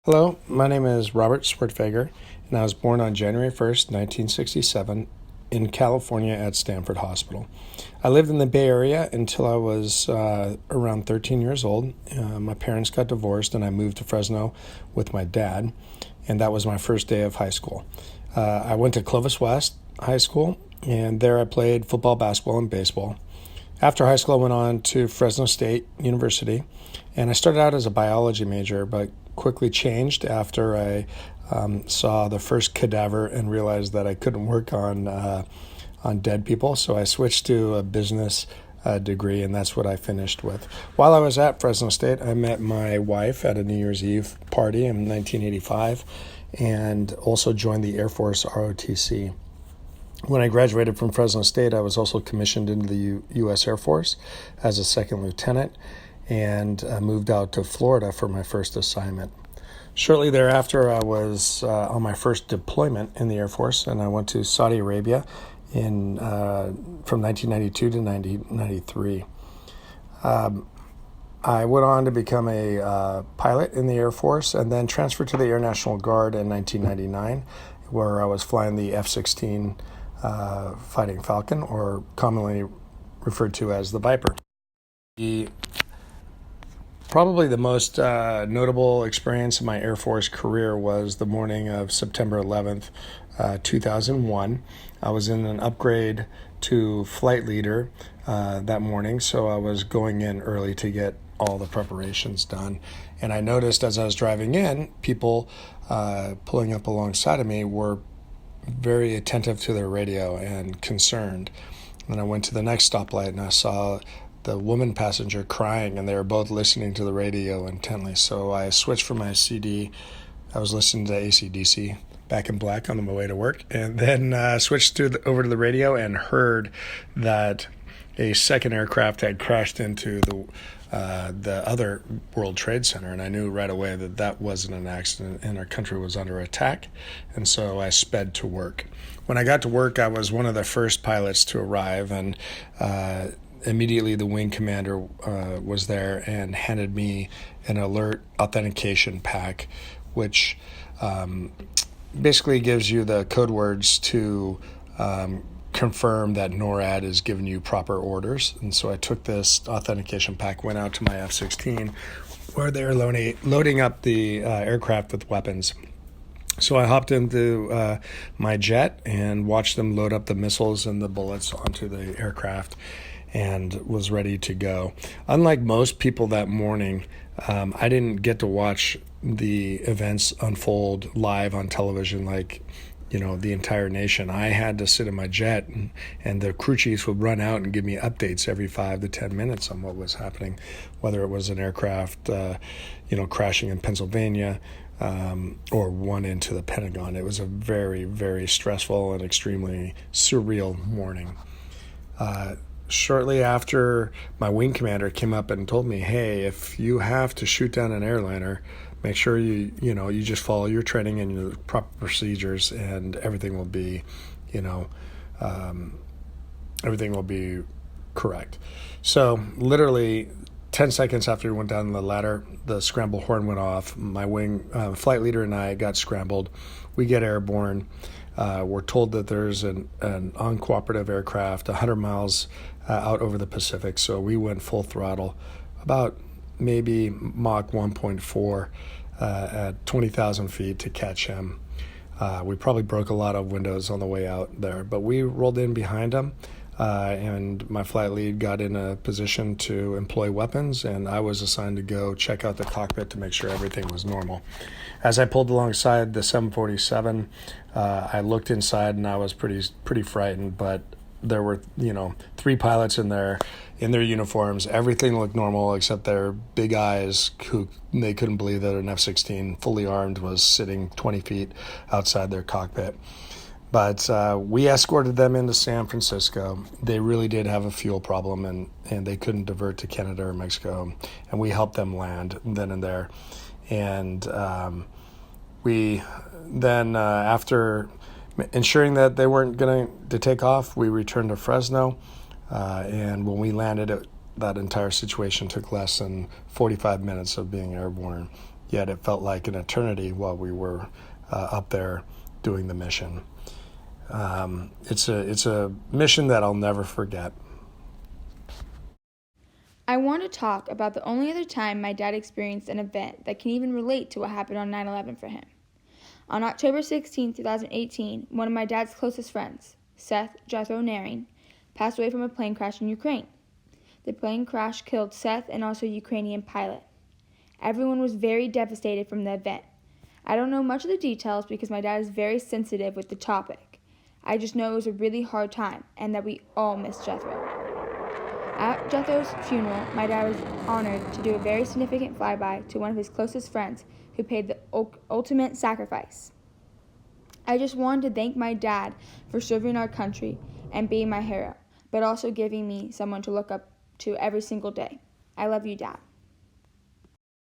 Hello, my name is Robert Swertfeger, and I was born on January 1st, 1967, in California at Stanford Hospital. I lived in the Bay Area until I was around 13 years old. My parents got divorced, and I moved to Fresno with my dad, and that was my first day of high school. I went to Clovis West High School, and there I played football, basketball, and baseball. After high school, I went on to Fresno State University, and I started out as a biology major, but quickly changed after I saw the first cadaver and realized that I couldn't work on dead people. So I switched to a business degree, and that's what I finished with. While I was at Fresno State, I met my wife at a New Year's Eve party in 1985, and also joined the Air Force ROTC. When I graduated from Fresno State, I was also commissioned into the U.S. Air Force as a second lieutenant, and moved out to Florida for my first assignment. Shortly thereafter, I was on my first deployment in the Air Force, and I went to Saudi Arabia from 1992 to 1993. I went on to become a pilot in the Air Force, and then transferred to the Air National Guard in 1999, where I was flying the F-16 Fighting Falcon, or commonly referred to as the Viper. Probably the most notable experience in my Air Force career was the morning of September 11th, 2001. I was in an upgrade to flight leader that morning, so I was going in early to get all the preparations done. And I noticed as I was driving in, people pulling up alongside of me were very attentive to their radio and concerned. And I went to the next stoplight and I saw the woman passenger crying, and they were both listening to the radio intently. So I switched from my CD. I was listening to AC/DC, Back in Black, on my way to work, and then switched over to the radio and heard that a second aircraft had crashed into the other World Trade Center, and I knew right away that that wasn't an accident and our country was under attack, and so I sped to work. When I got to work, I was one of the first pilots to arrive, and immediately the wing commander was there and handed me an alert authentication pack, which basically gives you the code words to confirm that NORAD is giving you proper orders. And so I took this authentication pack, went out to my F-16, where they're loading up the aircraft with weapons. So I hopped into my jet and watched them load up the missiles and the bullets onto the aircraft, and was ready to go. Unlike most people that morning, I didn't get to watch the events unfold live on television like, the entire nation. I had to sit in my jet, and the crew chiefs would run out and give me updates every 5 to 10 minutes on what was happening, whether it was an aircraft, crashing in Pennsylvania, or one into the Pentagon. It was a very, very stressful and extremely surreal morning. Shortly after, my wing commander came up and told me, hey, if you have to shoot down an airliner, make sure you just follow your training and your proper procedures, and everything will be, everything will be correct. So literally 10 seconds after we went down the ladder, the scramble horn went off. My wing flight leader and I got scrambled. We get airborne. We're told that there's an uncooperative aircraft 100 miles out over the Pacific, so we went full throttle, about maybe Mach 1.4 at 20,000 feet to catch him. We probably broke a lot of windows on the way out there, but we rolled in behind him, and my flight lead got in a position to employ weapons, and I was assigned to go check out the cockpit to make sure everything was normal. As I pulled alongside the 747, I looked inside and I was pretty frightened, but there were, 3 pilots in there in their uniforms. Everything looked normal except their big eyes, who they couldn't believe that an F-16 fully armed was sitting 20 feet outside their cockpit. But we escorted them into San Francisco. They really did have a fuel problem, and they couldn't divert to Canada or Mexico. And we helped them land then and there. And we then, after ensuring that they weren't going to take off, we returned to Fresno. And when we landed, that entire situation took less than 45 minutes of being airborne. yet it felt like an eternity while we were up there doing the mission. It's a mission that I'll never forget. I want to talk about the only other time my dad experienced an event that can even relate to what happened on 9/11 for him. On October 16, 2018, one of my dad's closest friends, Seth Jethro Naring, passed away from a plane crash in Ukraine. The plane crash killed Seth and also a Ukrainian pilot. Everyone was very devastated from the event. I don't know much of the details because my dad is very sensitive with the topic. I just know it was a really hard time and that we all miss Jethro. At Jethro's funeral, my dad was honored to do a very significant flyby to one of his closest friends who paid the ultimate sacrifice. I just wanted to thank my dad for serving our country and being my hero, but also giving me someone to look up to every single day. I love you, Dad.